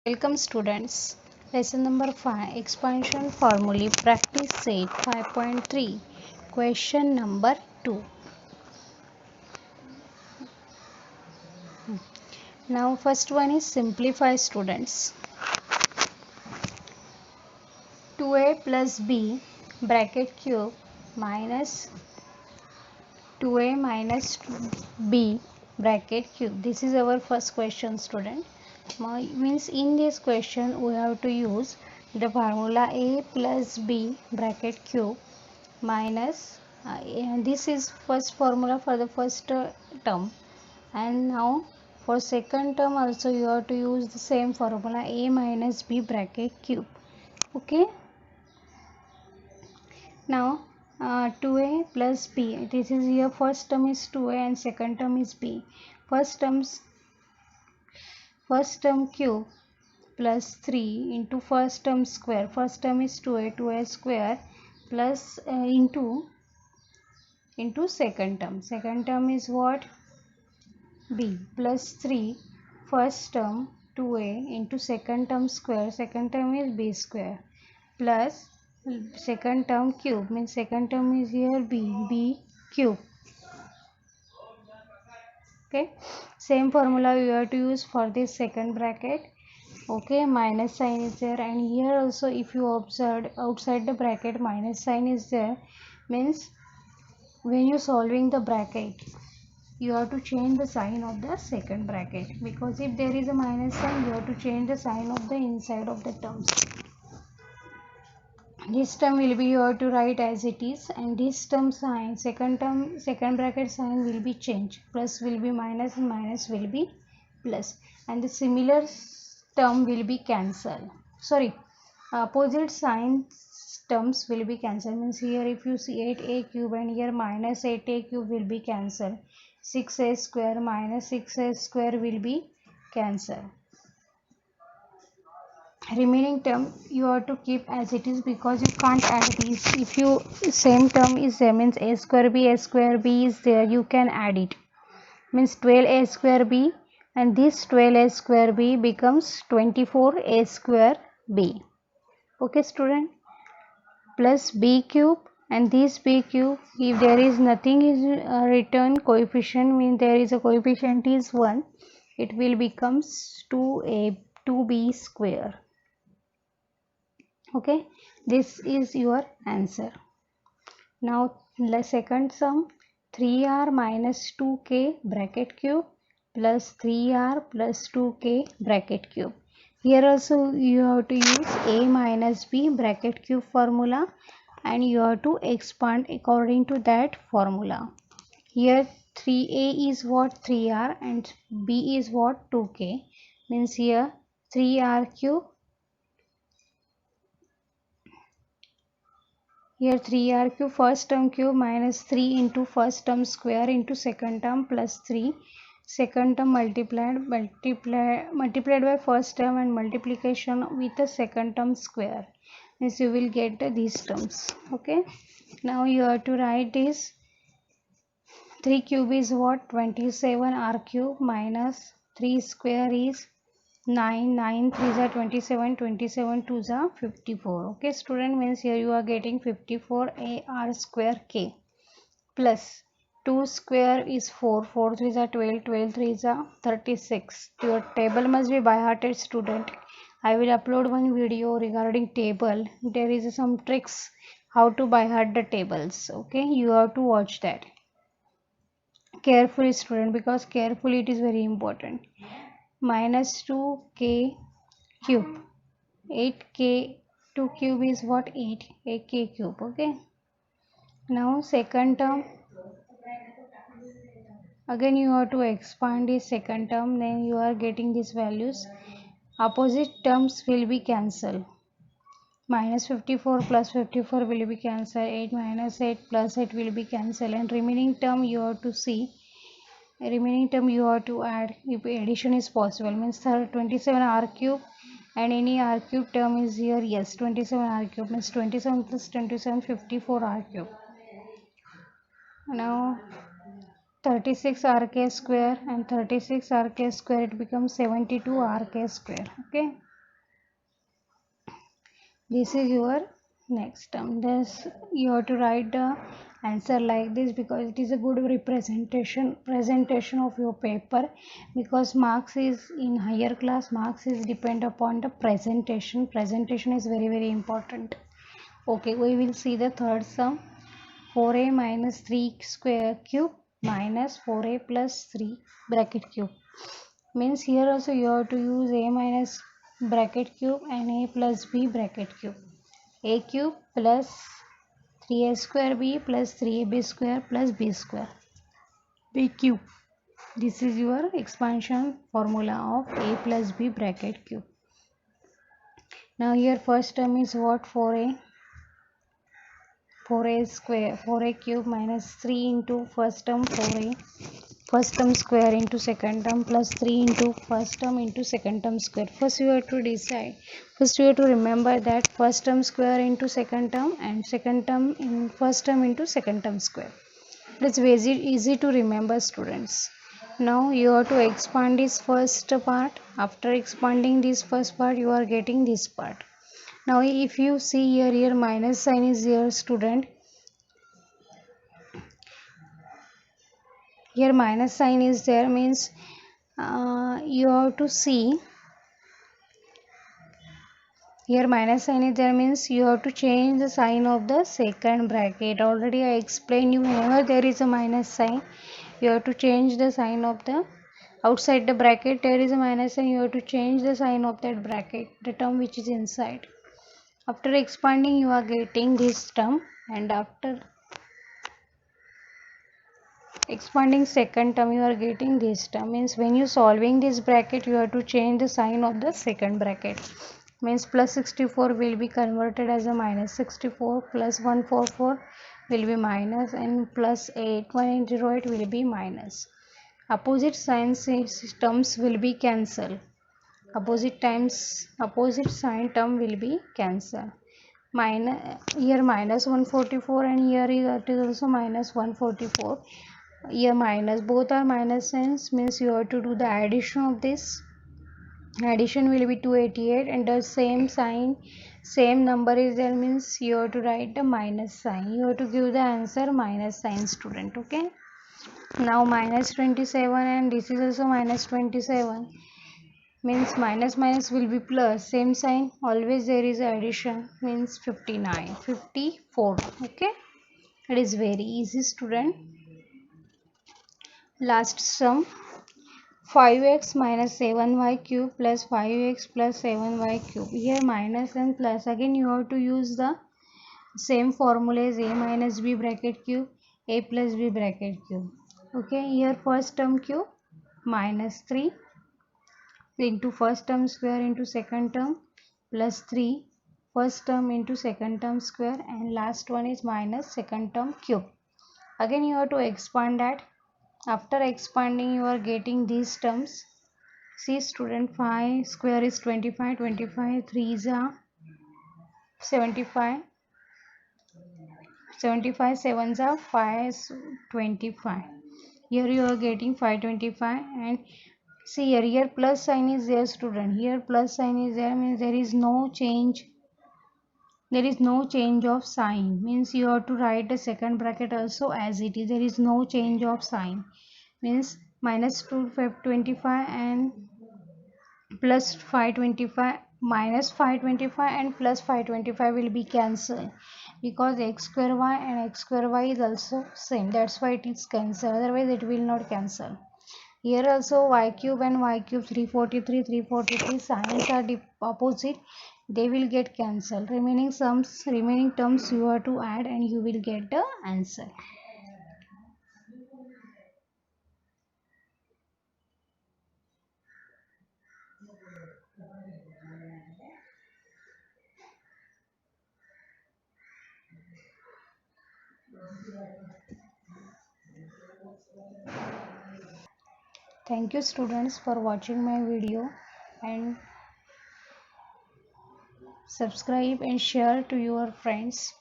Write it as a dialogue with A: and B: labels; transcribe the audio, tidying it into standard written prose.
A: Welcome students. Lesson number 5 Expansion Formulae Practice Set 5.3 Question number 2. Now first one is simplify students. 2a plus b bracket cube minus 2a minus b bracket cube. This is our first question student. Means in this question we have to use the formula a plus b bracket cube minus and this is first formula for the first term, and now for second term also you have to use the same formula a minus b bracket cube. Okay, now 2a plus b, this is here first term is 2a and second term is b. First term cube plus 3 into first term square, first term is 2a square plus into second term is what, b, plus 3 first term 2a into second term square, second term is b square, plus second term cube means second term is here b cube. Okay, same formula you have to use for this second bracket. Okay, minus sign is there, and here also if you observe outside the bracket minus sign is there, means when you solving the bracket you have to change the sign of the second bracket, because if there is a minus sign you have to change the sign of the inside of the terms. This term will be you have to write as it is, and this term sign second bracket sign will be changed, plus will be minus and minus will be plus, and the similar term will be cancelled. Sorry, opposite sign terms will be cancelled, means here if you see 8a cube and here minus 8a cube will be cancelled, 6a square minus 6a square will be cancelled. Remaining term you have to keep as it is, because you can't add these. If you same term is there, means a square b is there, you can add it, means 12a square b, and this 12a square b becomes 24a square b. Okay student, plus b cube, and this b cube, if there is nothing is written coefficient, means there is a coefficient is 1, it will becomes 2b square. Okay, this is your answer. Now the second sum, 3r minus 2k bracket cube plus 3r plus 2k bracket cube. Here also you have to use a minus b bracket cube formula, and you have to expand according to that formula. Here 3a is what, 3r, and b is what, 2k, means here 3r cube. Here 3r cube first term cube minus 3 into first term square into second term plus 3, second term multiplied by first term and multiplication with the second term square, means you will get these terms. Okay, now you have to write this 3 cube is what, 27 r cube minus 3 square is 9 3s are 27, 27 2s are 54. Okay student, means here you are getting 54 a r square k, plus 2 square is 4, 4 3s are 12, 12 3s are 36. Your table must be by hearted student. I will upload one video regarding table. There is some tricks how to by heart the tables. Okay, you have to watch that carefully student, because carefully it is very important. Minus 2k cube, 8k, 2 cube is what, 8k cube. Okay, now second term, again you have to expand this second term, then you are getting these values, opposite terms will be cancelled, minus 54 plus 54 will be cancelled, 8 minus 8 plus 8 will be cancelled, and remaining term you have to see, remaining term you have to add if addition is possible, means 27 r cube, and any r cube term is here, yes, 27 r cube means 27 plus 27 54 r cube. Now 36 rk square and 36 rk square, it becomes 72 rk square. Okay, This is your next term. Thus you have to write the answer like this because it is a good presentation of your paper, because marks is in higher class, marks is depend upon the presentation is very important. Okay, we will see the third sum. 4a minus 3 square cube minus 4a plus 3 bracket cube. Means here also you have to use a minus bracket cube and a plus b bracket cube. A cube plus 3a square b plus 3ab square plus b square. B cube. This is your expansion formula of a plus b bracket cube. Now here first term is what? 4a square, 4a cube minus 3 into first term 4a, first term square into second term plus 3 into first term into second term square. First you have to decide, first you have to remember that first term square into second term and second term in first term into second term square. It's very easy to remember, students. Now you have to expand this first part. After expanding this first part, you are getting this part. Now if you see here minus sign is here, student. Here minus sign is there, means you have to see here minus sign is there, means you have to change the sign of the second bracket. Already I explained you, whenever there is a minus sign, you have to change the sign of the outside the bracket. There is a minus sign, you have to change the sign of that bracket, the term which is inside. After expanding, you are getting this term, and after expanding second term, you are getting this term. Means when you solving this bracket, you have to change the sign of the second bracket. Means plus 64 will be converted as a minus 64, plus 144 will be minus, and plus 8108 will be minus. Opposite signs terms will be cancelled. Opposite sign term will be cancelled. Here minus 144 and here it is also minus 144. Here minus, both are minus signs, means you have to do the addition of this. Addition will be 288, and the same sign, same number is there, means you have to write the minus sign. You have to give the answer minus sign, student. Okay. Now minus 27 and this is also minus 27, means minus minus will be plus, same sign, always there is addition, means 54. Okay, it is very easy, student. Last sum, 5x minus 7y cube plus 5x plus 7y cube. Here minus and plus, again you have to use the same formula as a minus b bracket cube, a plus b bracket cube. Okay, here first term cube minus 3 into first term square into second term plus 3 first term into second term square, and last one is minus second term cube. Again you have to expand that. After expanding, you are getting these terms. See, student, 5 square is 25, 25 3s are 75, 75 7s are 525. Here you are getting 525, and see here plus sign is there, student. Here plus sign is there, means there is no change. There is no change of sign, means you have to write the second bracket also as it is. There is no change of sign, means minus 225 and plus 525, minus 525 and plus 525 will be cancelled, because x square y and x square y is also same, that's why it is cancelled, otherwise it will not cancel. Here also y cube and y cube 343 signs are opposite, they will get cancelled. Remaining terms you have to add and you will get the answer. Thank you, students, for watching my video, and subscribe and share to your friends.